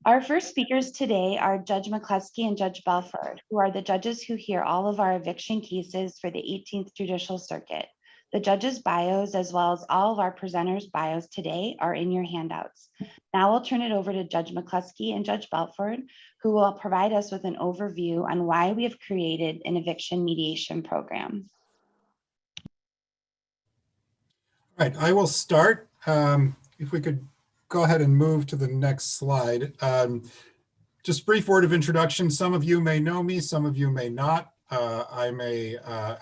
Our first speakers today are Judge McCloskey and Judge Belford, who are the judges who hear all of our eviction cases for the 18th Judicial Circuit. The judges' bios, as well as all of our presenters' bios today, are in your handouts. Now I'll turn it over to Judge McCloskey and Judge Belford, who will provide us with an overview on why we have created an eviction mediation program. All right, I will start. If we could go ahead and move to the next slide. Just a brief word of introduction. Some of you may know me, some of you may not. I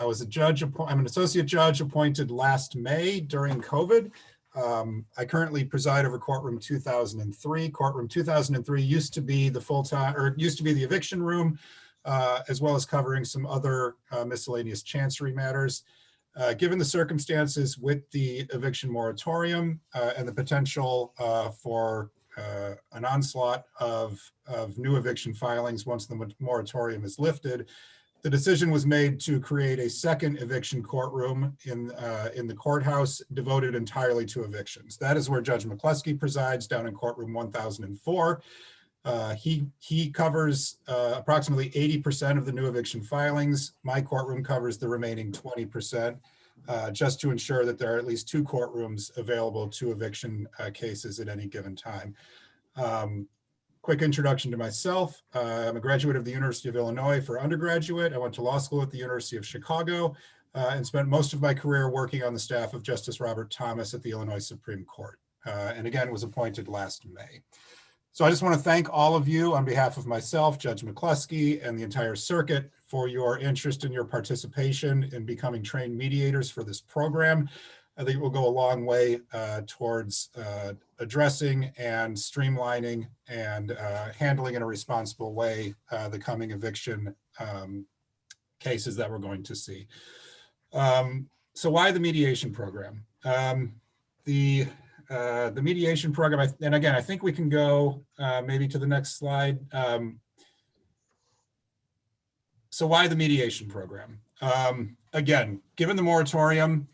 was a judge, I'm an associate judge appointed last May during COVID. I currently preside over courtroom 2003. Courtroom 2003 used to be the the eviction room, as well as covering some other miscellaneous chancery matters. Given the circumstances with the eviction moratorium and the potential for an onslaught of new eviction filings once the moratorium is lifted, the decision was made to create a second eviction courtroom in the courthouse devoted entirely to evictions. That is where Judge McCloskey presides, down in courtroom 1004. He covers approximately 80% of the new eviction filings. My courtroom covers the remaining 20%, just to ensure that there are at least two courtrooms available to eviction cases at any given time. Quick introduction to myself. I'm a graduate of the University of Illinois for undergraduate. I went to law school at the University of Chicago and spent most of my career working on the staff of Justice Robert Thomas at the Illinois Supreme Court, and again was appointed last May. So I just want to thank all of you on behalf of myself, Judge McCloskey, and the entire circuit for your interest and your participation in becoming trained mediators for this program. I think it will go a long way towards addressing and streamlining and handling in a responsible way the coming eviction cases that we're going to see. So why the mediation program? The mediation program, and again, I think we can go maybe to the next slide. So why the mediation program? Again, given the moratorium,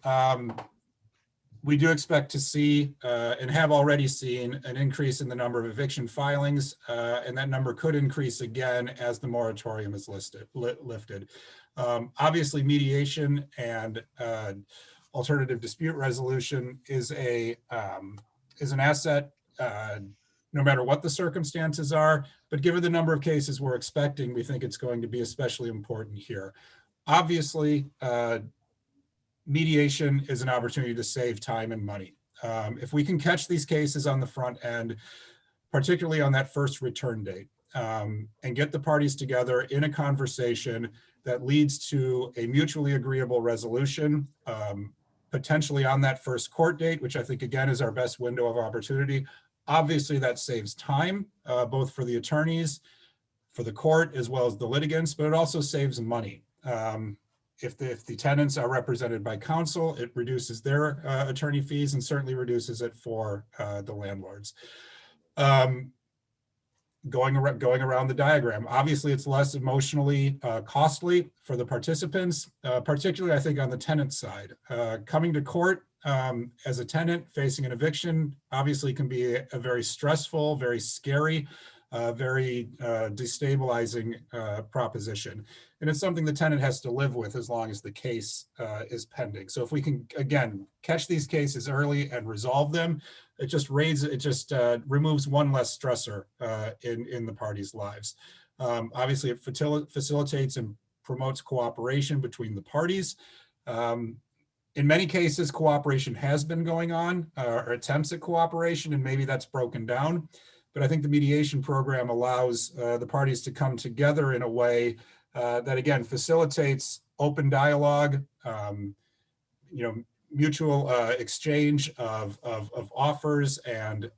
we do expect to see and have already seen an increase in the number of eviction filings, and that number could increase again as the moratorium is lifted. Obviously, mediation and alternative dispute resolution is an asset no matter what the circumstances are, but given the number of cases we're expecting, we think it's going to be especially important here. Obviously, mediation is an opportunity to save time and money. If we can catch these cases on the front end, particularly on that first return date, and get the parties together in a conversation that leads to a mutually agreeable resolution, potentially on that first court date, which I think again is our best window of opportunity. Obviously that saves time, both for the attorneys, for the court, as well as the litigants, but it also saves money. If the tenants are represented by counsel, it reduces their attorney fees and certainly reduces it for the landlords. Going around the diagram, obviously it's less emotionally costly for the participants, particularly I think on the tenant side. Coming to court as a tenant facing an eviction obviously can be a very stressful, very scary, very destabilizing proposition. And it's something the tenant has to live with as long as the case is pending. So if we can, again, catch these cases early and resolve them, it just removes one less stressor in the parties' lives. Obviously, it facilitates and promotes cooperation between the parties. In many cases, cooperation has been going on, or attempts at cooperation, and maybe that's broken down. But I think the mediation program allows the parties to come together in a way that, again, facilitates open dialogue, mutual exchange of offers and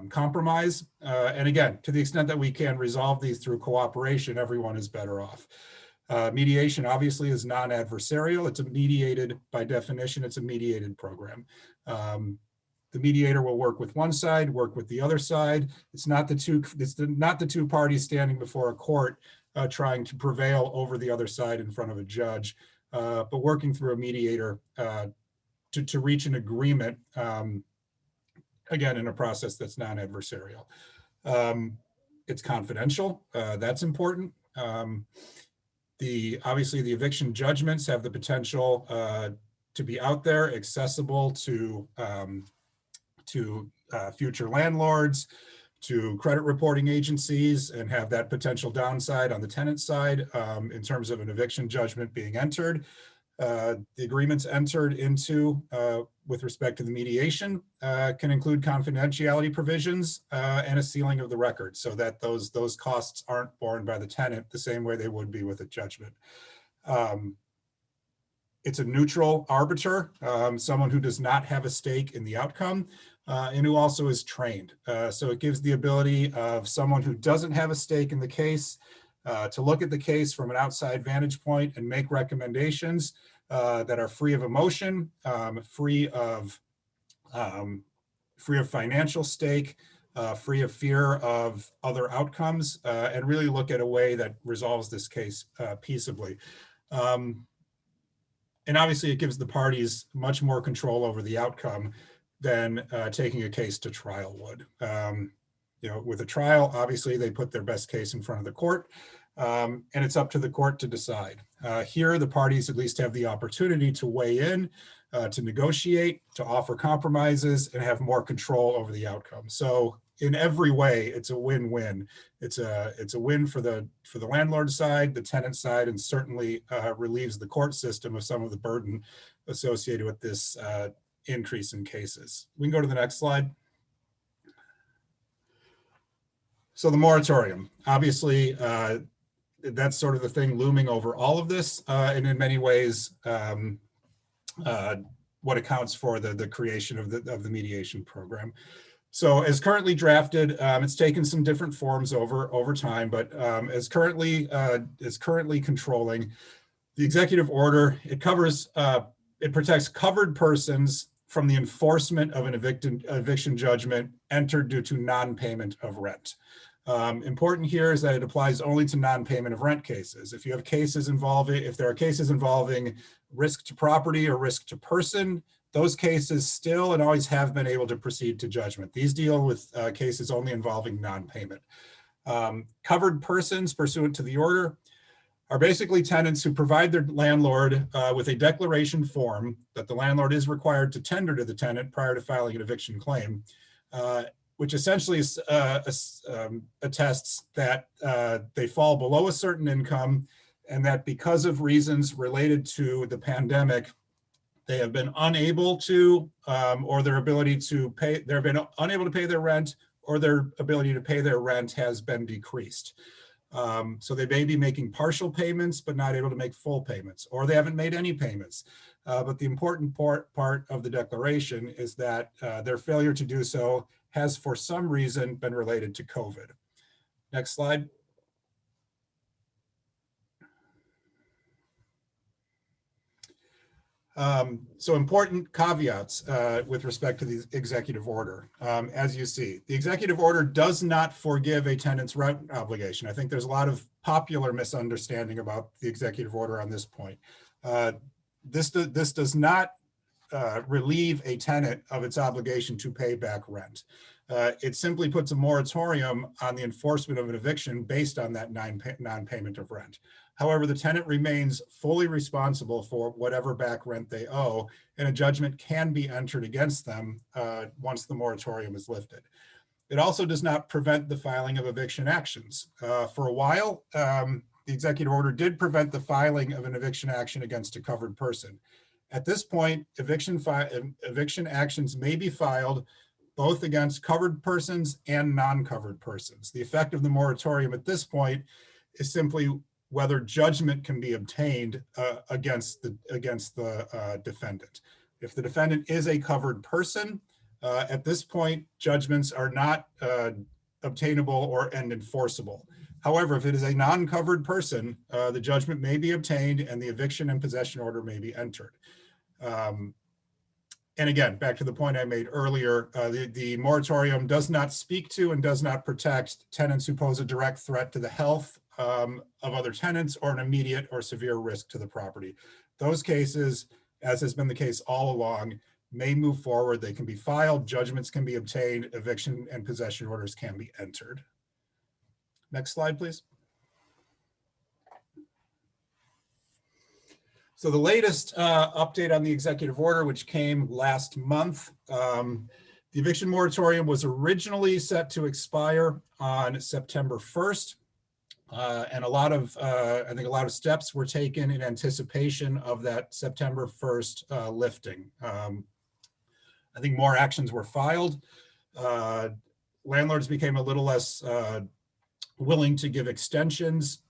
compromise. And again, to the extent that we can resolve these through cooperation, everyone is better off. Mediation obviously is non-adversarial. It's a mediated, by definition, it's a mediated program. The mediator will work with one side, work with the other side. It's not the two parties standing before a court trying to prevail over the other side in front of a judge, but working through a mediator to reach an agreement again, in a process that's non-adversarial. It's confidential. That's important. Obviously the eviction judgments have the potential to be out there, accessible to future landlords, to credit reporting agencies, and have that potential downside on the tenant side in terms of an eviction judgment being entered. The agreements entered into with respect to the mediation can include confidentiality provisions and a sealing of the record, so that those costs aren't borne by the tenant the same way they would be with a judgment. It's a neutral arbiter, someone who does not have a stake in the outcome, and who also is trained. So it gives the ability of someone who doesn't have a stake in the case to look at the case from an outside vantage point and make recommendations that are free of emotion, free of financial stake, free of fear of other outcomes, and really look at a way that resolves this case peaceably. And obviously it gives the parties much more control over the outcome than taking a case to trial would. With a trial, obviously they put their best case in front of the court, and it's up to the court to decide. Here, the parties at least have the opportunity to weigh in, to negotiate, to offer compromises, and have more control over the outcome. So in every way, it's a win-win. It's a win for the landlord side, the tenant side, and certainly relieves the court system of some of the burden associated with this increase in cases. We can go to the next slide. So the moratorium, obviously, that's sort of the thing looming over all of this, and in many ways, what accounts for the creation of the mediation program. So as currently drafted, it's taken some different forms over time, but as currently controlling the executive order, it protects covered persons from the enforcement of an eviction judgment entered due to non-payment of rent. Important here is that it applies only to non-payment of rent cases. If there are cases involving risk to property or risk to person, those cases still and always have been able to proceed to judgment. These deal with cases only involving non-payment. Covered persons pursuant to the order are basically tenants who provide their landlord with a declaration form that the landlord is required to tender to the tenant prior to filing an eviction claim, which essentially attests that they fall below a certain income, and that because of reasons related to the pandemic, they have been unable to, or their ability to pay, they've been unable to pay their rent, or their ability to pay their rent has been decreased. So they may be making partial payments, but not able to make full payments, or they haven't made any payments. But the important part of the declaration is that their failure to do so has for some reason been related to COVID. Next slide. So important caveats with respect to the executive order. As you see, the executive order does not forgive a tenant's rent obligation. I think there's a lot of popular misunderstanding about the executive order on this point. This does not relieve a tenant of its obligation to pay back rent. It simply puts a moratorium on the enforcement of an eviction based on that non-payment of rent. However, the tenant remains fully responsible for whatever back rent they owe, and a judgment can be entered against them once the moratorium is lifted. It also does not prevent the filing of eviction actions. For a while, the executive order did prevent the filing of an eviction action against a covered person. At this point, eviction actions may be filed both against covered persons and non-covered persons. The effect of the moratorium at this point is simply whether judgment can be obtained against the defendant. If the defendant is a covered person, at this point, judgments are not obtainable and enforceable. However, if it is a non-covered person, the judgment may be obtained and the eviction and possession order may be entered. And again, back to the point I made earlier, the moratorium does not speak to and does not protect tenants who pose a direct threat to the health of other tenants or an immediate or severe risk to the property. Those cases, as has been the case all along, may move forward. They can be filed, judgments can be obtained, eviction and possession orders can be entered. Next slide, please. So the latest update on the executive order, which came last month, the eviction moratorium was originally set to expire on September 1st. And I think a lot of steps were taken in anticipation of that September 1st lifting. I think more actions were filed. Landlords became a little less willing to give extensions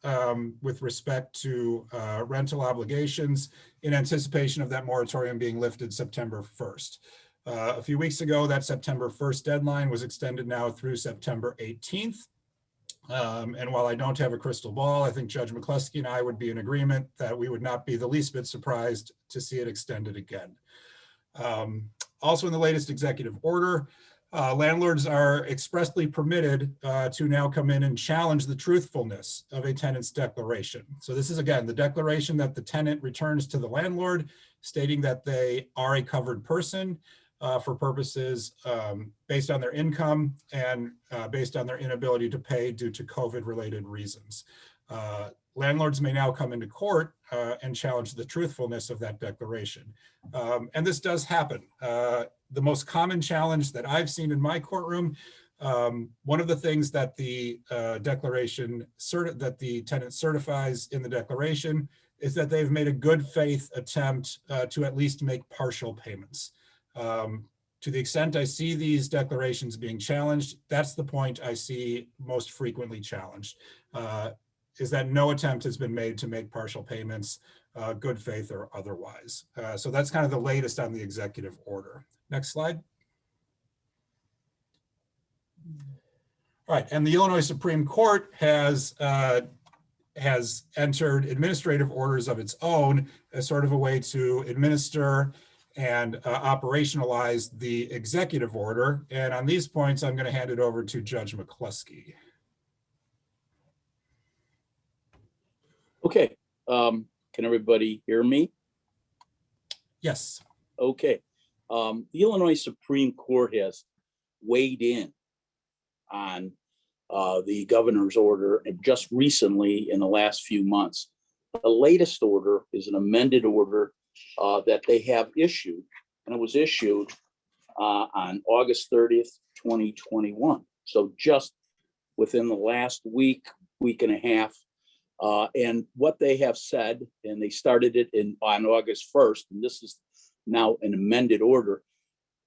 with respect to rental obligations in anticipation of that moratorium being lifted September 1st. A few weeks ago, that September 1st deadline was extended now through September 18th. And while I don't have a crystal ball, I think Judge McCloskey and I would be in agreement that we would not be the least bit surprised to see it extended again. Also in the latest executive order, landlords are expressly permitted to now come in and challenge the truthfulness of a tenant's declaration. So this is, again, the declaration that the tenant returns to the landlord stating that they are a covered person for purposes based on their income and based on their inability to pay due to COVID-related reasons. Landlords may now come into court and challenge the truthfulness of that declaration. And this does happen. The most common challenge that I've seen in my courtroom, one of the things that the that the tenant certifies in the declaration is that they've made a good faith attempt to at least make partial payments. To the extent I see these declarations being challenged, that's the point I see most frequently challenged, is that no attempt has been made to make partial payments, good faith or otherwise. So that's kind of the latest on the executive order. Next slide. All right, and the Illinois Supreme Court has entered administrative orders of its own as sort of a way to administer and operationalize the executive order. And on these points, I'm going to hand it over to Judge McCloskey. Okay, can everybody hear me? Yes. Okay, the Illinois Supreme Court has weighed in on the governor's order just recently in the last few months. The latest order is an amended order that they have issued, and it was issued on August 30th, 2021. So just within the last week and a half. And what they have said, and they started it on August 1st, and this is now an amended order,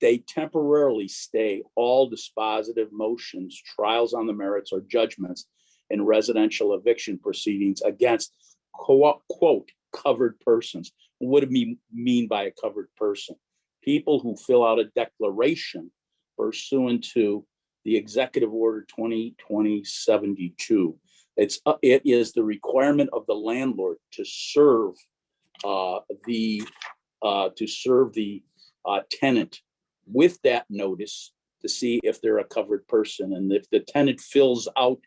they temporarily stay all dispositive motions, trials on the merits, or judgments in residential eviction proceedings against quote covered persons. What do we mean by a covered person? People who fill out a declaration pursuant to the Executive Order 2020-72. It is the requirement of the landlord to serve the tenant with that notice to see if they're a covered person. And if the tenant fills out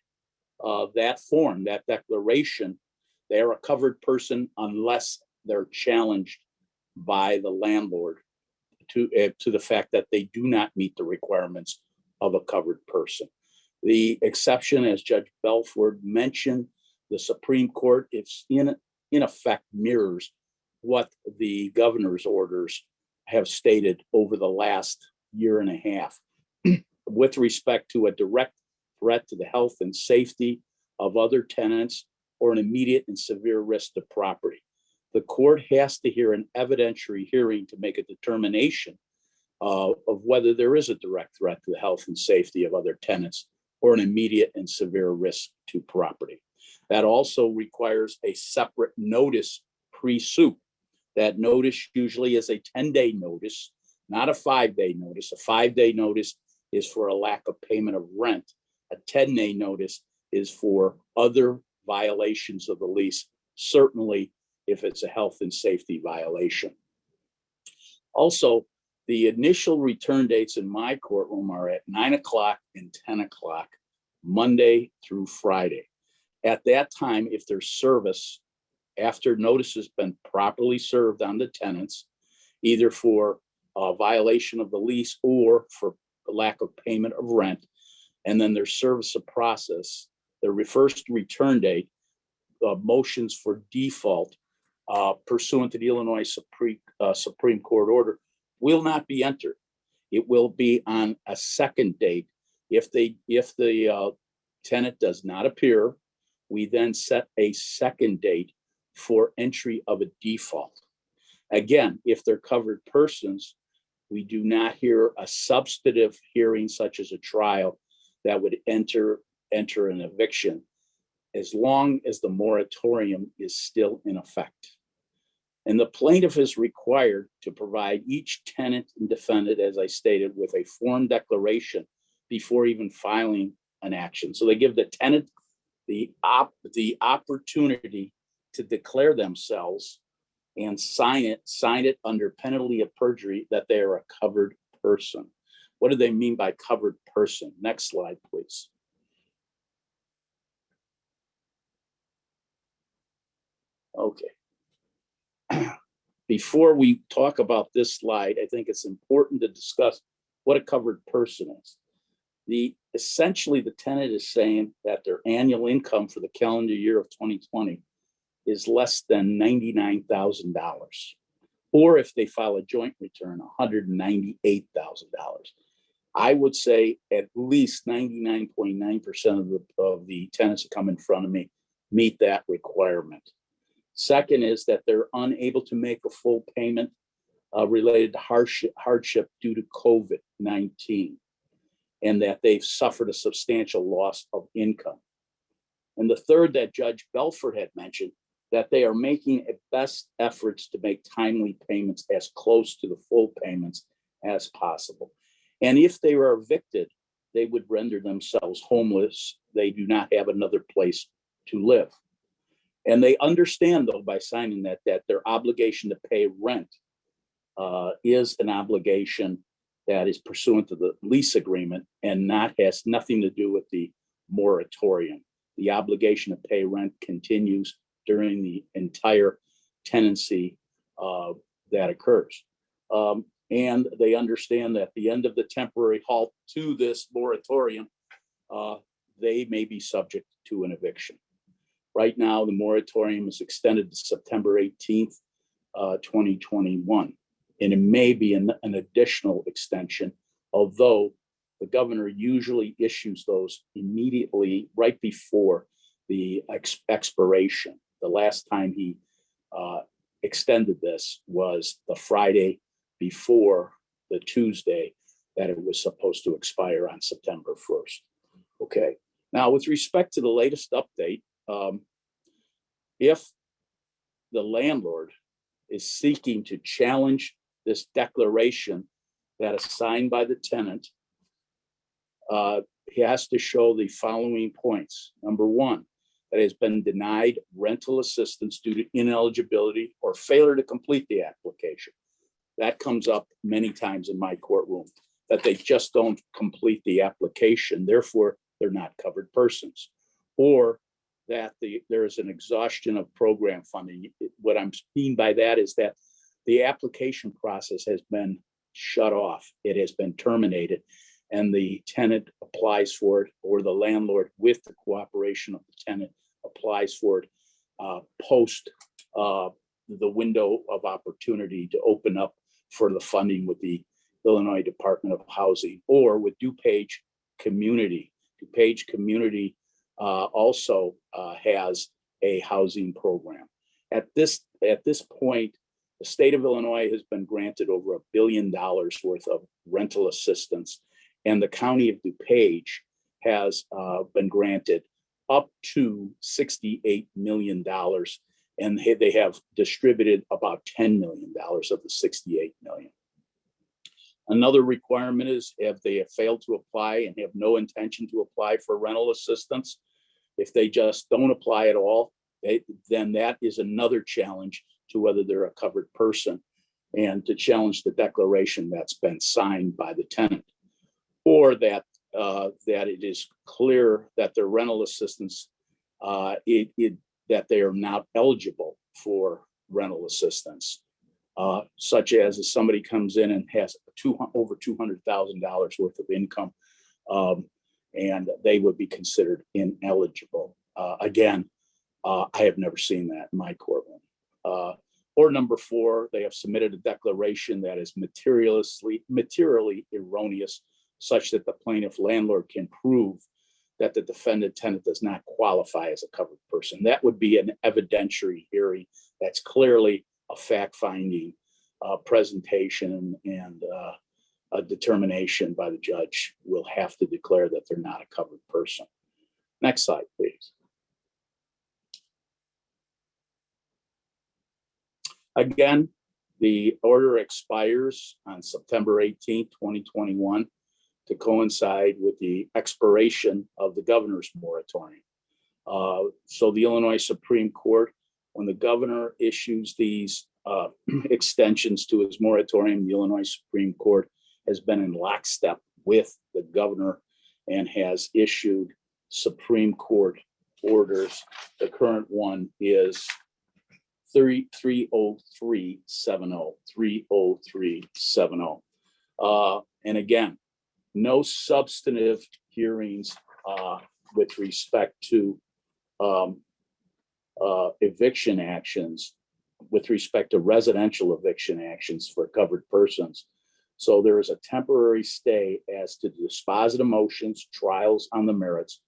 that form, that declaration, they are a covered person unless they're challenged by the landlord to the fact that they do not meet the requirements of a covered person. The exception, as Judge Belford mentioned, the Supreme Court, it's in effect mirrors what the governor's orders have stated over the last year and a half with respect to a direct threat to the health and safety of other tenants or an immediate and severe risk to property. The court has to hear an evidentiary hearing to make a determination of whether there is a direct threat to the health and safety of other tenants or an immediate and severe risk to property. That also requires a separate notice pre-suit. That notice usually is a 10-day notice, not a 5-day notice. A 5-day notice is for a lack of payment of rent. A 10-day notice is for other violations of the lease, certainly if it's a health and safety violation. Also, the initial return dates in my courtroom are at 9 o'clock and 10 o'clock, Monday through Friday. At that time, if there's service, after notice has been properly served on the tenants, either for violation of the lease or for lack of payment of rent. And then their service of process, their first return date, motions for default pursuant to the Illinois Supreme Court order will not be entered. It will be on a second date. If the tenant does not appear, we then set a second date for entry of a default. Again, if they're covered persons, we do not hear a substantive hearing such as a trial that would enter an eviction as long as the moratorium is still in effect. And the plaintiff is required to provide each tenant and defendant, as I stated, with a form declaration before even filing an action. So they give the tenant the opportunity to declare themselves and sign it under penalty of perjury that they are a covered person. What do they mean by covered person? Next slide, please. Okay. Before we talk about this slide, I think it's important to discuss what a covered person is. Essentially, the tenant is saying that their annual income for the calendar year of 2020 is less than $99,000. Or if they file a joint return, $198,000. I would say at least 99.9% of the tenants that come in front of me meet that requirement. Second is that they're unable to make a full payment related to hardship due to COVID-19, and that they've suffered a substantial loss of income. And the third that Judge Belford had mentioned, that they are making best efforts to make timely payments as close to the full payments as possible. And if they were evicted, they would render themselves homeless. They do not have another place to live. And they understand, though, by signing that their obligation to pay rent is an obligation that is pursuant to the lease agreement and has nothing to do with the moratorium. The obligation to pay rent continues during the entire tenancy that occurs. And they understand that at the end of the temporary halt to this moratorium, they may be subject to an eviction. Right now, the moratorium is extended to September 18th, 2021. And it may be an additional extension, although the governor usually issues those immediately right before the expiration. The last time he extended this was the Friday before the Tuesday that it was supposed to expire on September 1st. Okay. Now, with respect to the latest update, if the landlord is seeking to challenge this declaration that is signed by the tenant, he has to show the following points. Number one, that has been denied rental assistance due to ineligibility or failure to complete the application. That comes up many times in my courtroom, that they just don't complete the application, therefore they're not covered persons. Or that there is an exhaustion of program funding. What I'm mean by that is that the application process has been shut off. It has been terminated, and the tenant applies for it, or the landlord, with the cooperation of the tenant, applies for it post the window of opportunity to open up for the funding with the Illinois Department of Housing or with DuPage Community. DuPage Community also has a housing program. At this point, the state of Illinois has been granted over $1 billion worth of rental assistance, and the county of DuPage has been granted up to $68 million, and they have distributed about $10 million of the $68 million. Another requirement is if they have failed to apply and have no intention to apply for rental assistance, if they just don't apply at all, then that is another challenge to whether they're a covered person and to challenge the declaration that's been signed by the tenant, or that it is clear that their rental assistance, that they are not eligible for rental assistance. such as if somebody comes in and has over $200,000 worth of income, and they would be considered ineligible. Again, I have never seen that in my courtroom. Or number 4, they have submitted a declaration that is materially erroneous, such that the plaintiff landlord can prove that the defendant tenant does not qualify as a covered person. That would be an evidentiary hearing. That's clearly a fact-finding presentation, and a determination by the judge will have to declare that they're not a covered person. Next slide, please. Again, the order expires on September 18th, 2021, to coincide with the expiration of the governor's moratorium. So the Illinois Supreme Court, when the governor issues these extensions to his moratorium, the Illinois Supreme Court has been in lockstep with the governor and has issued Supreme Court orders. The current one is 30370, 30370. And again, no substantive hearings with respect to eviction actions, with respect to residential eviction actions for covered persons. So there is a temporary stay as to dispositive motions, trials on the merits,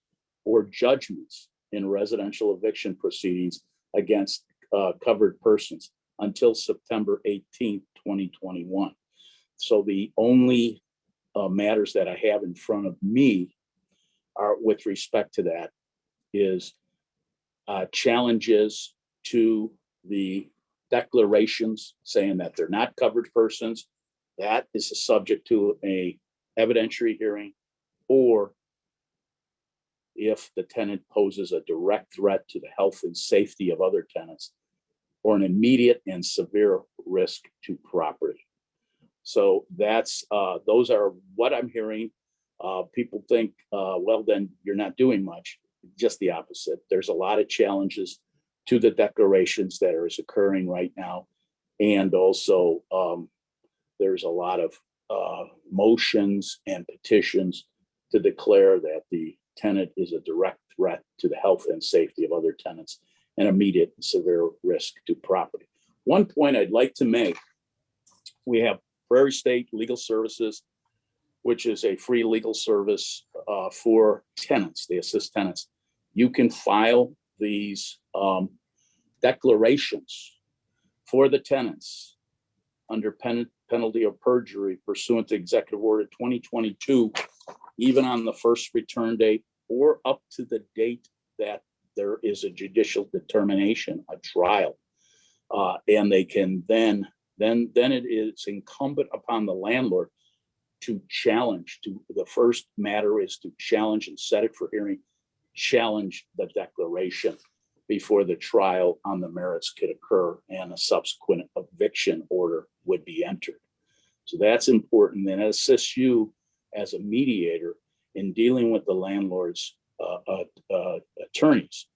or judgments in residential eviction proceedings against covered persons until September 18th, 2021. So the only matters that I have in front of me are with respect to that is challenges to the declarations saying that they're not covered persons. That is subject to a evidentiary hearing, or if the tenant poses a direct threat to the health and safety of other tenants, or an immediate and severe risk to property. So that's those are what I'm hearing. People think, well, then you're not doing much. Just the opposite. There's a lot of challenges to the declarations that are occurring right now. And also there's a lot of motions and petitions to declare that the tenant is a direct threat to the health and safety of other tenants and immediate and severe risk to property. One point I'd like to make, we have Prairie State Legal Services, which is a free legal service for tenants. They assist tenants. You can file these declarations for the tenants under penalty of perjury pursuant to Executive Order 2022, even on the first return date or up to the date that there is a judicial determination, a trial. And they can then it is incumbent upon the landlord to challenge. The first matter is to challenge and set it for hearing, challenge the declaration before the trial on the merits could occur and a subsequent eviction order would be entered. So that's important, and it assists you as a mediator in dealing with the landlord's attorneys.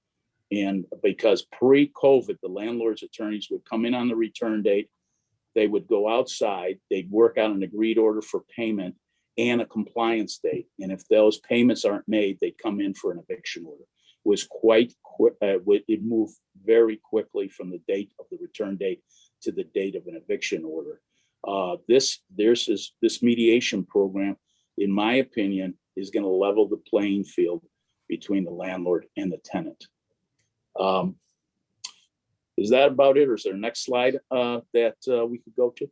And because pre-COVID, the landlord's attorneys would come in on the return date, they would go outside, they'd work out an agreed order for payment and a compliance date. And if those payments aren't made, they'd come in for an eviction order. It was quite quick. It moved very quickly from the date of the return date to the date of an eviction order. This mediation program, in my opinion, is going to level the playing field between the landlord and the tenant. Is that about it, or is there a next slide that we could go to?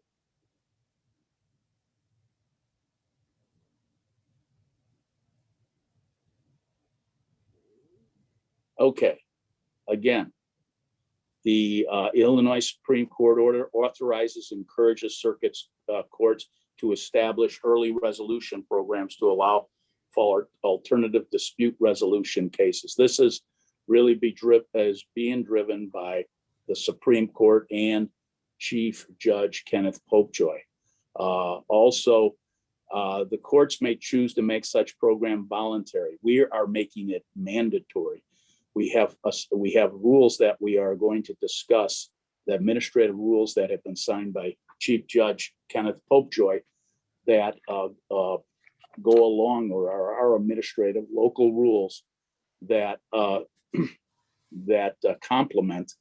Okay, again, the Illinois Supreme Court order authorizes and encourages circuits courts to establish early resolution programs to allow for alternative dispute resolution cases. This is really being driven by the Supreme Court and Chief Judge Kenneth Popejoy. Also, the courts may choose to make such program voluntary. We are making it mandatory. We have rules that we are going to discuss the administrative rules that have been signed by Chief Judge Kenneth Popejoy that go along or are our administrative local rules that complement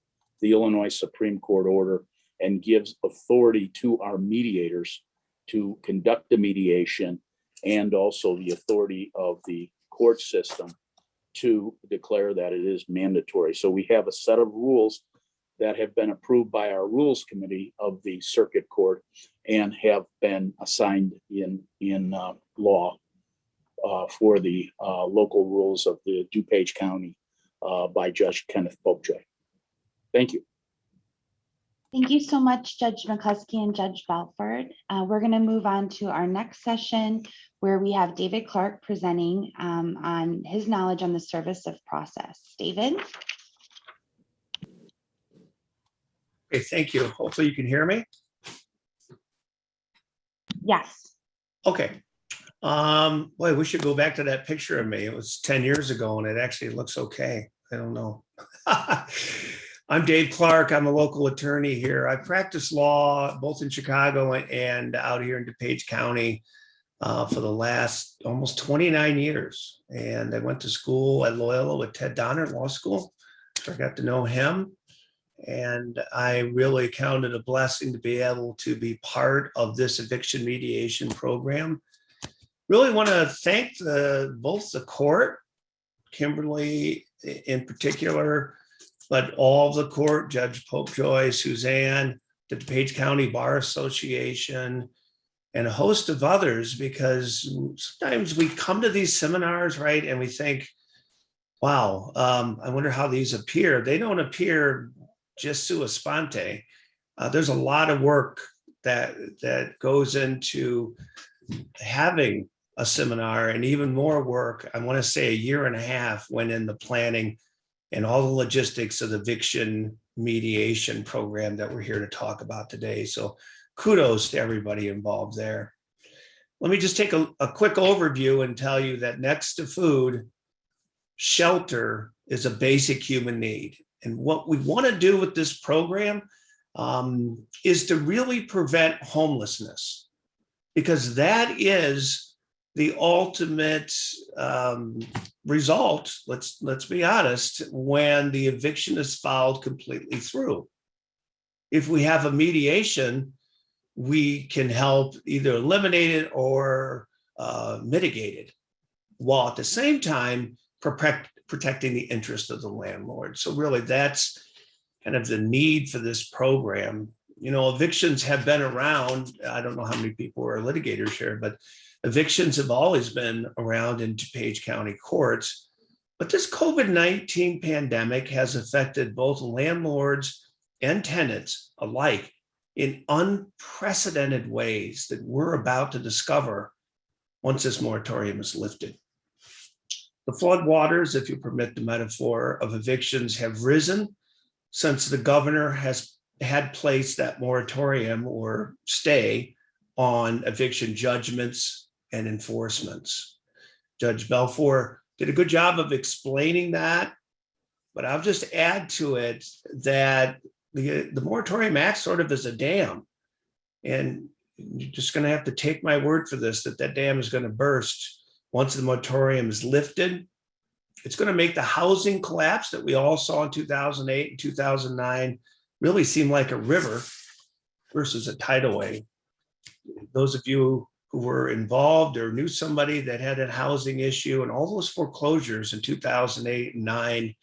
the Illinois Supreme Court order and gives authority to our mediators to conduct the mediation, and also the authority of the court system to declare that it is mandatory. So we have a set of rules that have been approved by our Rules Committee of the Circuit Court and have been assigned in law for the local rules of the DuPage County by Judge Kenneth Popejoy. Thank you. Thank you so much, Judge McCloskey and Judge Belford. We're going to move on to our next session, where we have David Clark presenting on his knowledge on the service of process. David? Okay, thank you. Hopefully you can hear me. Yes. Okay. Boy, we should go back to that picture of me. It was 10 years ago and it actually looks okay. I don't know. I'm Dave Clark. I'm a local attorney here. I practice law both in Chicago and out here in DuPage County for the last almost 29 years. And I went to school at Loyola with Ted Donner Law School. So I got to know him. And I really count it a blessing to be able to be part of this eviction mediation program. Really want to thank both the court, Kimberly in particular, but all of the court, Judge Popejoy, Suzanne, the DuPage County Bar Association, and a host of others, because sometimes we come to these seminars, right, and we think, wow, I wonder how these appear. They don't appear just sua sponte. There's a lot of work that goes into having a seminar, and even more work, I want to say 1.5 years went in the planning and all the logistics of the eviction mediation program that we're here to talk about today. So kudos to everybody involved there. Let me just take a quick overview and tell you that next to food, shelter is a basic human need. And what we want to do with this program is to really prevent homelessness, because that is the ultimate result, let's be honest, when the eviction is followed completely through. If we have a mediation, we can help either eliminate it or mitigate it, while at the same time protecting the interest of the landlord. So really that's kind of the need for this program. You know, evictions have been around. I don't know how many people are litigators here, but evictions have always been around in DuPage County courts. But this COVID-19 pandemic has affected both landlords and tenants alike in unprecedented ways that we're about to discover once this moratorium is lifted. The floodwaters, if you permit the metaphor, of evictions have risen since the governor has had placed that moratorium or stay on eviction judgments and enforcements. Judge Belfort did a good job of explaining that, but I'll just add to it that the moratorium acts sort of as a dam, and you're just going to have to take my word for this, that dam is going to burst once the moratorium is lifted. It's going to make the housing collapse that we all saw in 2008 and 2009 really seem like a river versus a tidal wave. Those of you who were involved or knew somebody that had a housing issue, and all those foreclosures in 2008 and 2009,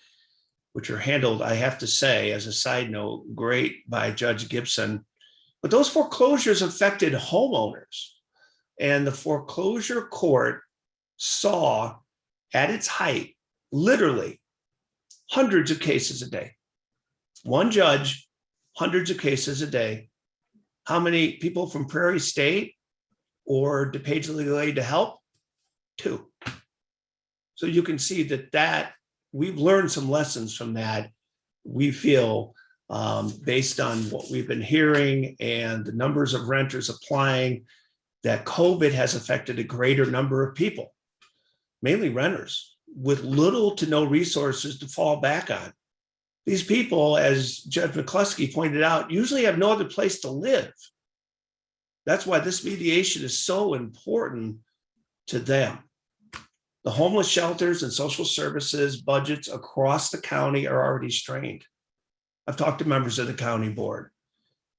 which are handled, I have to say, as a side note, great by Judge Gibson. But those foreclosures affected homeowners. And the foreclosure court saw at its height, literally hundreds of cases a day. One judge, hundreds of cases a day. How many people from Prairie State or DuPage Legal Aid to help? 2. So you can see that we've learned some lessons from that. We feel based on what we've been hearing and the numbers of renters applying, that COVID has affected a greater number of people, mainly renters, with little to no resources to fall back on. These people, as Judge McCloskey pointed out, usually have no other place to live. That's why this mediation is so important to them. The homeless shelters and social services budgets across the county are already strained. I've talked to members of the county board.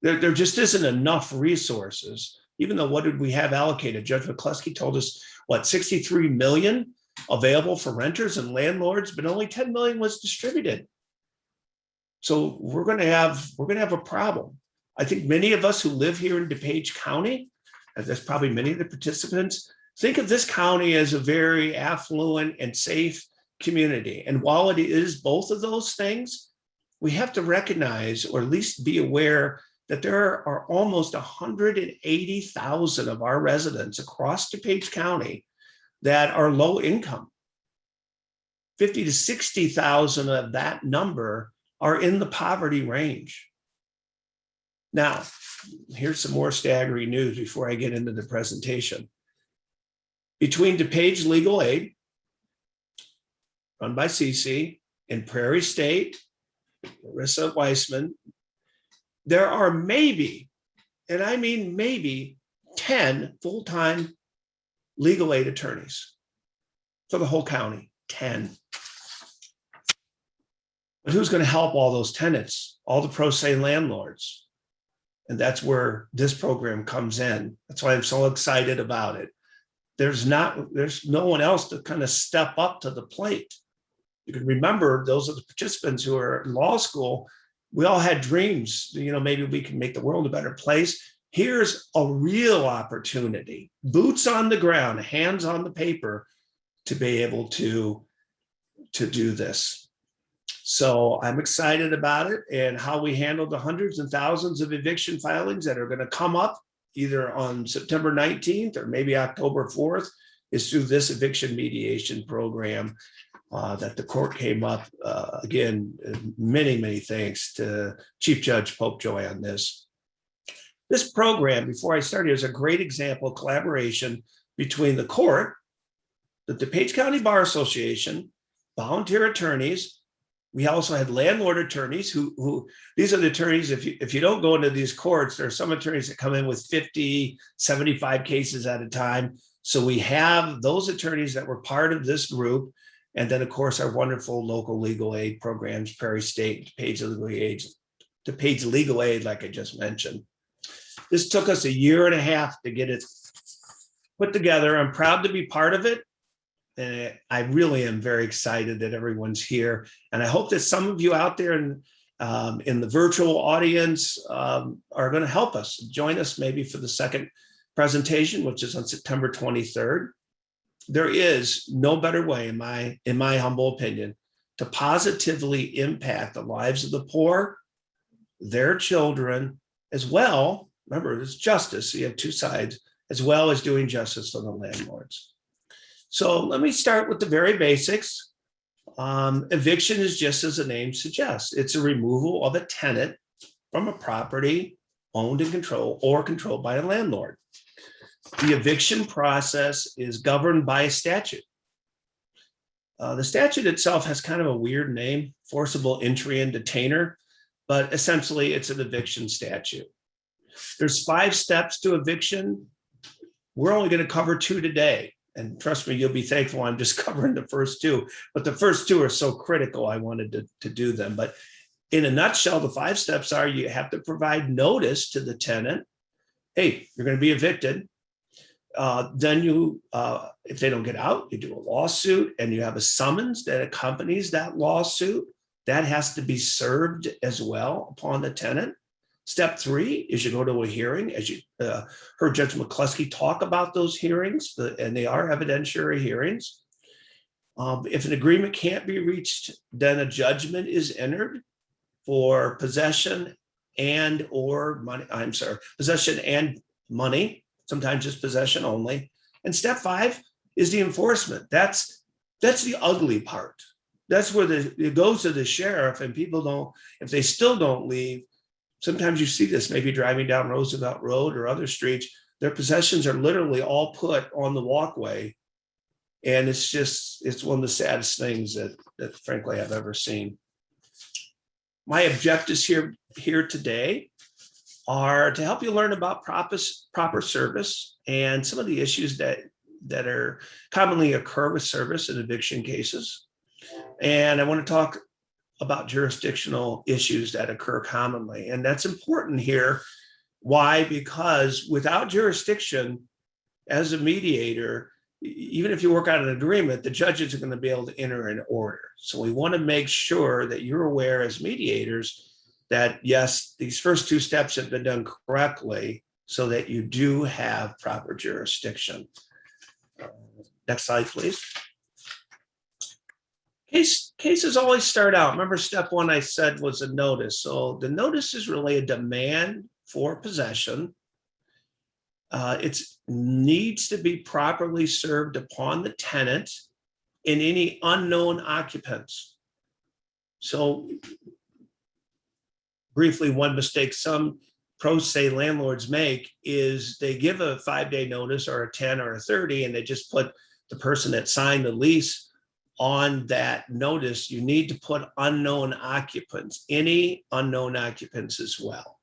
There just isn't enough resources, even though what did we have allocated? Judge McCloskey told us, what, 63 million available for renters and landlords, but only 10 million was distributed. So we're going to have a problem. I think many of us who live here in DuPage County, and there's probably many of the participants, think of this county as a very affluent and safe community. And while it is both of those things, we have to recognize, or at least be aware, that there are almost 180,000 of our residents across DuPage County that are low income. 50 to 60,000 of that number are in the poverty range. Now, here's some more staggering news before I get into the presentation. Between DuPage Legal Aid, run by Cece, and Prairie State, Larissa Weissman, there are maybe, and I mean maybe, 10 full-time legal aid attorneys for the whole county, 10. But who's going to help all those tenants, all the pro se landlords? And that's where this program comes in. That's why I'm so excited about it. There's no one else to kind of step up to the plate. You can remember, those are the participants who are in law school. We all had dreams, maybe we can make the world a better place. Here's a real opportunity, boots on the ground, hands on the paper, to be able to do this. So I'm excited about it, and how we handled the hundreds and thousands of eviction filings that are going to come up either on September 19th or maybe October 4th is through this eviction mediation program that the court came up. Again, many thanks to Chief Judge Popejoy on this. This program, before I started, is a great example of collaboration between the court, the DuPage County Bar Association, volunteer attorneys. We also had landlord attorneys who these are the attorneys, if you don't go into these courts, there are some attorneys that come in with 50, 75 cases at a time. So we have those attorneys that were part of this group. And then, of course, our wonderful local legal aid programs, Prairie State, DuPage Legal Aid, like I just mentioned. This took us 1.5 years to get it put together. I'm proud to be part of it. And I really am very excited that everyone's here. And I hope that some of you out there in the virtual audience are going to help us. Join us maybe for the second presentation, which is on September 23rd. There is no better way, in my humble opinion, to positively impact the lives of the poor, their children, as well. Remember, it's justice. So you have two sides, as well as doing justice for the landlords. So let me start with the very basics. Eviction is just as the name suggests. It's a removal of a tenant from a property owned and controlled by a landlord. The eviction process is governed by a statute. The statute itself has kind of a weird name, forcible entry and detainer, but essentially it's an eviction statute. There's 5 steps to eviction. We're only going to cover 2 today. And trust me, you'll be thankful I'm just covering the first 2. But the first 2 are so critical, I wanted to do them. But in a nutshell, the 5 steps are: you have to provide notice to the tenant, hey, you're going to be evicted. Then you, if they don't get out, you do a lawsuit, and you have a summons that accompanies that lawsuit. That has to be served as well upon the tenant. Step 3 is you go to a hearing, as you heard Judge McCloskey talk about those hearings, and they are evidentiary hearings. If an agreement can't be reached, then a judgment is entered for possession and money, sometimes just possession only. And step 5 is the enforcement. That's the ugly part. That's where it goes to the sheriff, and people if they still don't leave. Sometimes you see this, maybe driving down Roosevelt Road or other streets, their possessions are literally all put on the walkway. And it's one of the saddest things that frankly I've ever seen. My objectives here today are to help you learn about proper service and some of the issues that are commonly occur with service in eviction cases. And I want to talk about jurisdictional issues that occur commonly. And that's important here. Why? Because without jurisdiction, as a mediator, even if you work out an agreement, the judges are going to be able to enter an order. So we want to make sure that you're aware as mediators that, yes, these first two steps have been done correctly so that you do have proper jurisdiction. Next slide, please. Cases always start out. Remember, step one I said was a notice. So the notice is really a demand for possession. It needs to be properly served upon the tenant and any unknown occupants. So briefly, one mistake some pro se landlords make is they give a 5-day notice or a 10 or a 30, and they just put the person that signed the lease on that notice. You need to put unknown occupants, any unknown occupants as well.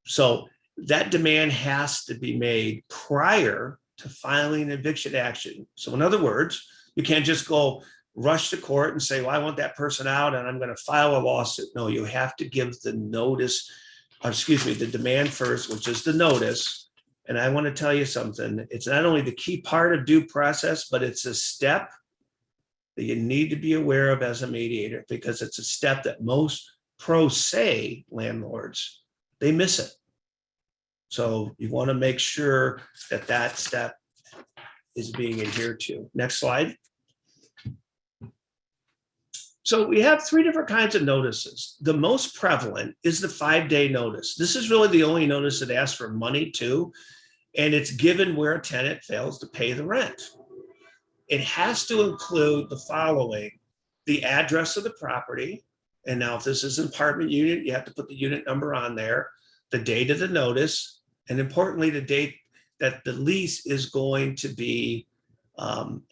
So that demand has to be made prior to filing an eviction action. So in other words, you can't just go rush to court and say, well, I want that person out and I'm going to file a lawsuit. No, you have to give the notice, or excuse me, the demand first, which is the notice. And I want to tell you something. It's not only the key part of due process, but it's a step that you need to be aware of as a mediator, because it's a step that most pro se landlords, they miss it. So you want to make sure that that step is being adhered to. Next slide. So we have 3 different kinds of notices. The most prevalent is the 5-day notice. This is really the only notice that asks for money too, and it's given where a tenant fails to pay the rent. It has to include the following: the address of the property. And now if this is an apartment unit, you have to put the unit number on there, the date of the notice, and importantly, the date that the lease is going to be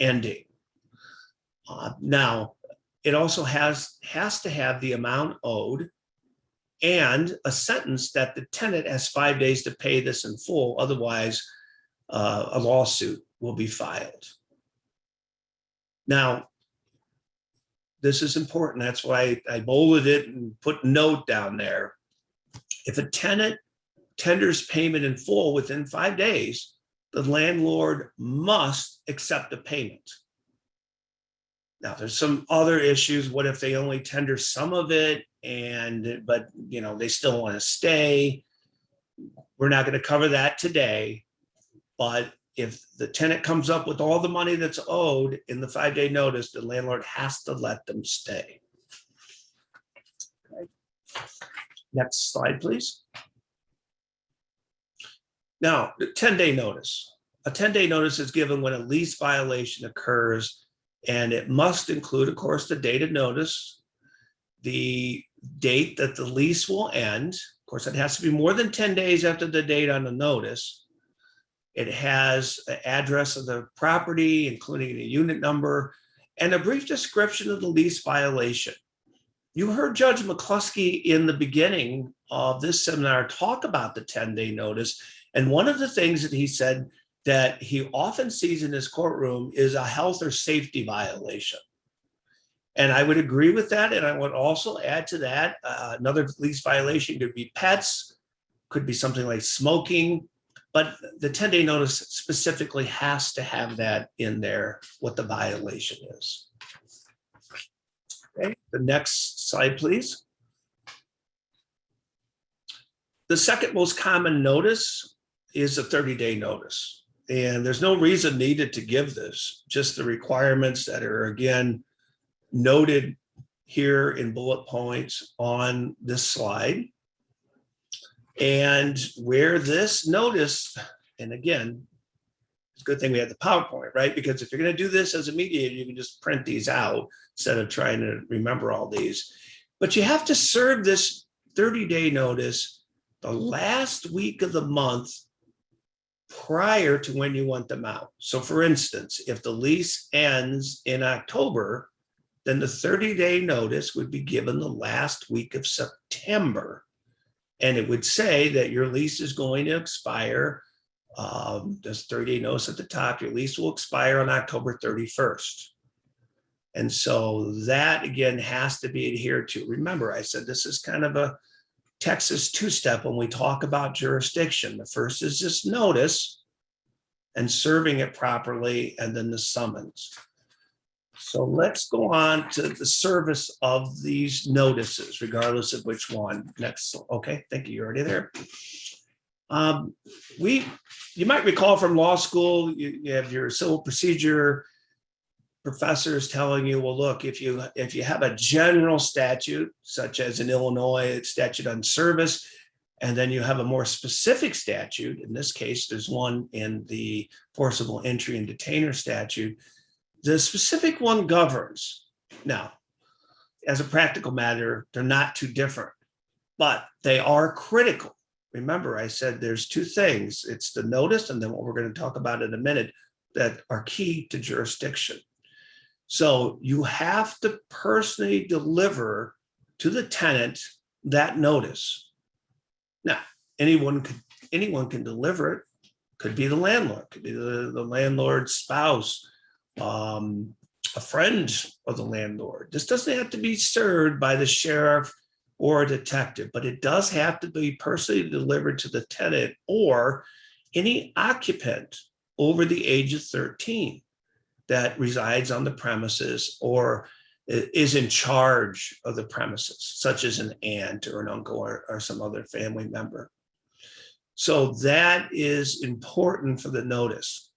ending. Now, it also has to have the amount owed and a sentence that the tenant has 5 days to pay this in full. Otherwise, a lawsuit will be filed. Now, this is important. That's why I bolded it and put note down there. If a tenant tenders payment in full within 5 days, the landlord must accept the payment. Now, there's some other issues. What if they only tender some of it, but they still want to stay? We're not going to cover that today. But if the tenant comes up with all the money that's owed in the 5-day notice, the landlord has to let them stay. Okay. Next slide, please. Now, the 10-day notice. A 10-day notice is given when a lease violation occurs, and it must include, of course, the date of notice, the date that the lease will end. Of course, it has to be more than 10 days after the date on the notice. It has an address of the property, including the unit number, and a brief description of the lease violation. You heard Judge McCloskey in the beginning of this seminar talk about the 10-day notice. And one of the things that he said that he often sees in his courtroom is a health or safety violation. And I would agree with that. And I would also add to that, another lease violation could be pets, could be something like smoking, but the 10-day notice specifically has to have that in there, what the violation is. Okay, the next slide, please. The second most common notice is a 30-day notice. And there's no reason needed to give this, just the requirements that are, again, noted here in bullet points on this slide. And where this notice, and again, it's a good thing we have the PowerPoint, right? Because if you're going to do this as a mediator, you can just print these out instead of trying to remember all these. But you have to serve this 30-day notice the last week of the month prior to when you want them out. So for instance, if the lease ends in October, then the 30-day notice would be given the last week of September. And it would say that your lease is going to expire. There's 30-day notice at the top. Your lease will expire on October 31st. And so that, again, has to be adhered to. Remember, I said this is kind of a Texas two-step when we talk about jurisdiction. The first is just notice and serving it properly, and then the summons. So let's go on to the service of these notices, regardless of which one. Next, okay, thank you. You're already there. You might recall from law school, you have your civil procedure professors telling you, well, look, if you have a general statute, such as in Illinois, statute on service, and then you have a more specific statute, in this case, there's one in the forcible entry and detainer statute, the specific one governs. Now, as a practical matter, they're not too different, but they are critical. Remember, I said there's two things. It's the notice and then what we're going to talk about in a minute that are key to jurisdiction. So you have to personally deliver to the tenant that notice. Now, anyone can deliver it. Could be the landlord, could be the landlord's spouse, a friend of the landlord. This doesn't have to be served by the sheriff or a detective, but it does have to be personally delivered to the tenant or any occupant over the age of 13 that resides on the premises or is in charge of the premises, such as an aunt or an uncle or some other family member. So that is important for the notice.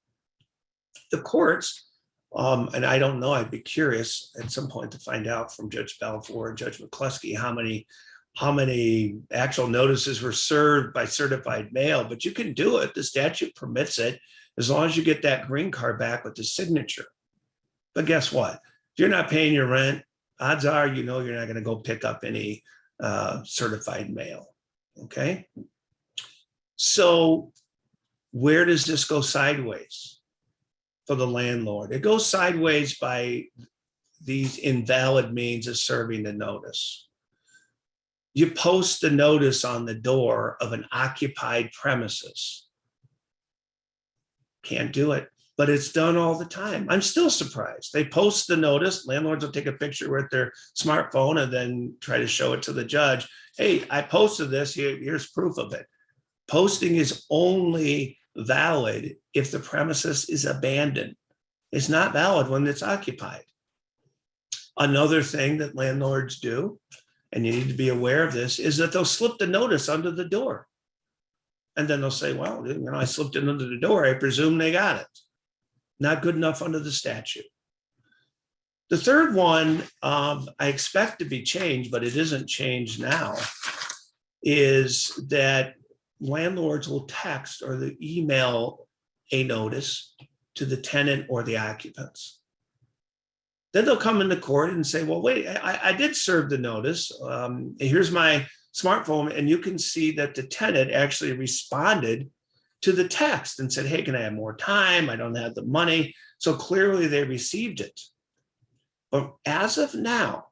The courts, and I don't know, I'd be curious at some point to find out from Judge Balfour and Judge McCloskey how many actual notices were served by certified mail, but you can do it. The statute permits it as long as you get that green card back with the signature. But guess what? If you're not paying your rent, odds are you're not going to go pick up any certified mail. Okay. So where does this go sideways for the landlord? It goes sideways by these invalid means of serving the notice. You post the notice on the door of an occupied premises. Can't do it, but it's done all the time. I'm still surprised. They post the notice. Landlords will take a picture with their smartphone and then try to show it to the judge. Hey, I posted this. Here's proof of it. Posting is only valid if the premises is abandoned. It's not valid when it's occupied. Another thing that landlords do, and you need to be aware of this, is that they'll slip the notice under the door. And then they'll say, well, I slipped it under the door. I presume they got it. Not good enough under the statute. The third one I expect to be changed, but it isn't changed now, is that landlords will text or the email a notice to the tenant or the occupants. Then they'll come into court and say, well, wait, I did serve the notice. Here's my smartphone. And you can see that the tenant actually responded to the text and said, hey, can I have more time? I don't have the money. So clearly they received it. But as of now,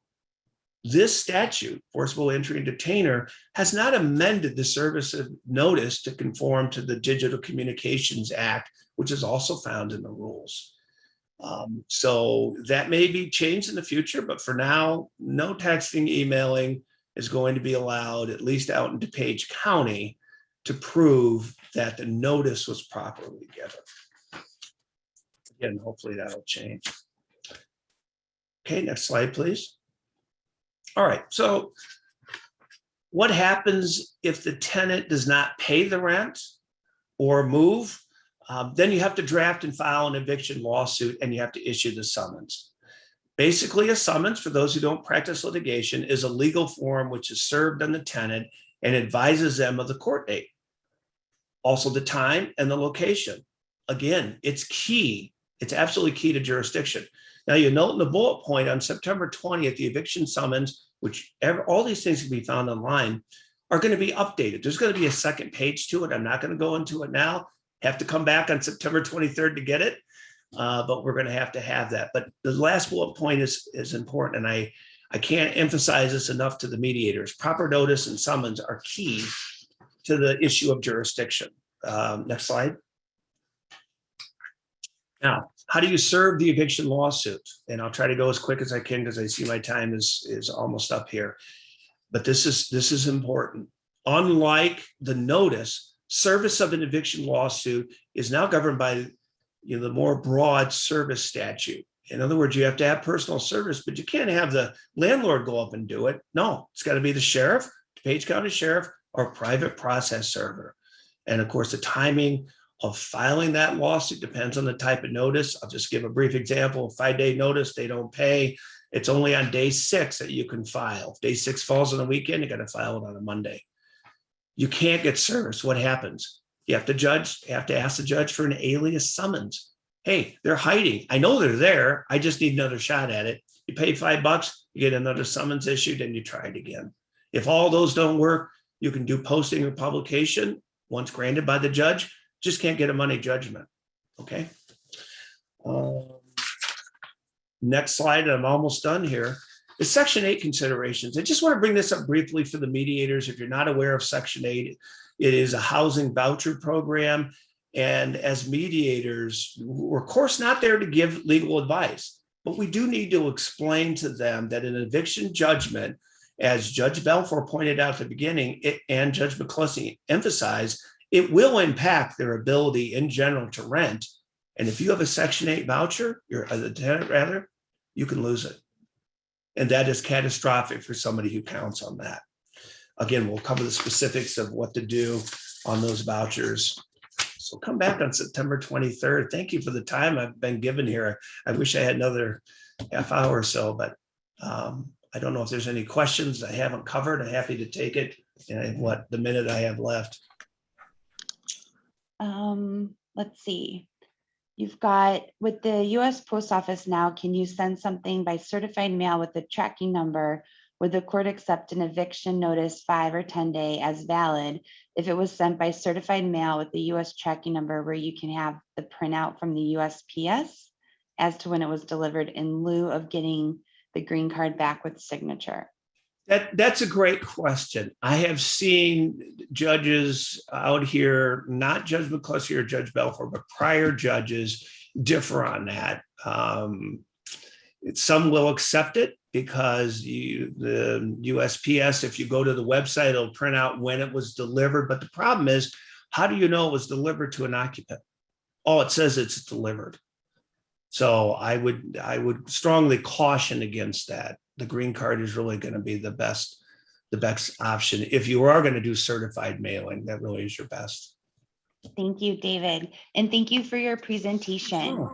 this statute, forcible entry and detainer, has not amended the service of notice to conform to the Digital Communications Act, which is also found in the rules. So that may be changed in the future, but for now, no texting, emailing is going to be allowed, at least out in DuPage County, to prove that the notice was properly given. Again, hopefully that'll change. Okay, next slide, please. All right, so what happens if the tenant does not pay the rent or move? Then you have to draft and file an eviction lawsuit and you have to issue the summons. Basically, a summons, for those who don't practice litigation, is a legal form which is served on the tenant and advises them of the court date. Also the time and the location. Again, it's key. It's absolutely key to jurisdiction. Now you note in the bullet point on September 20th, the eviction summons, which all these things can be found online, are going to be updated. There's going to be a second page to it. I'm not going to go into it now. Have to come back on September 23rd to get it. but we're going to have that. But the last bullet point is important, and I can't emphasize this enough to the mediators. Proper notice and summons are key to the issue of jurisdiction. Next slide. Now, how do you serve the eviction lawsuit? And I'll try to go as quick as I can because I see my time is almost up here. But this is important. Unlike the notice, service of an eviction lawsuit is now governed by the more broad service statute. In other words, you have to have personal service, but you can't have the landlord go up and do it. No, it's got to be the sheriff, DuPage County Sheriff, or private process server. And of course, the timing of filing that lawsuit depends on the type of notice. I'll just give a brief example. 5-day notice, they don't pay. It's only on day 6 that you can file. If day 6 falls on a weekend, you got to file it on a Monday. You can't get service. What happens? You have to ask the judge for an alias summons. Hey, they're hiding. I know they're there. I just need another shot at it. You pay $5, you get another summons issued, and you try it again. If all those don't work, you can do posting or publication once granted by the judge. Just can't get a money judgment. Okay. Next slide. I'm almost done here. Is Section 8 considerations. I just want to bring this up briefly for the mediators. If you're not aware of Section 8, it is a housing voucher program. And as mediators, we're of course not there to give legal advice, but we do need to explain to them that an eviction judgment, as Judge Belfour pointed out at the beginning, and Judge McCloskey emphasized, it will impact their ability in general to rent. And if you have a Section 8 voucher, you're the tenant rather, you can lose it. And that is catastrophic for somebody who counts on that. Again, we'll cover the specifics of what to do on those vouchers. So come back on September 23rd. Thank you for the time I've been given here. I wish I had another half hour or so, but I don't know if there's any questions I haven't covered. I'm happy to take it in the minute I have left. Let's see. You've got with the US Post Office now, can you send something by certified mail with the tracking number? Would the court accept an eviction notice 5 or 10 day as valid if it was sent by certified mail with the US tracking number where you can have the printout from the USPS as to when it was delivered in lieu of getting the green card back with signature? That's a great question. I have seen judges out here, not Judge McCloskey or Judge Belfour, but prior judges differ on that. Some will accept it because the USPS, if you go to the website, it'll print out when it was delivered. But the problem is, how do you know it was delivered to an occupant? Oh, it says it's delivered. So I would strongly caution against that. The green card is really going to be the best option. If you are going to do certified mailing, that really is your best. Thank you, David. And thank you for your presentation. Sure.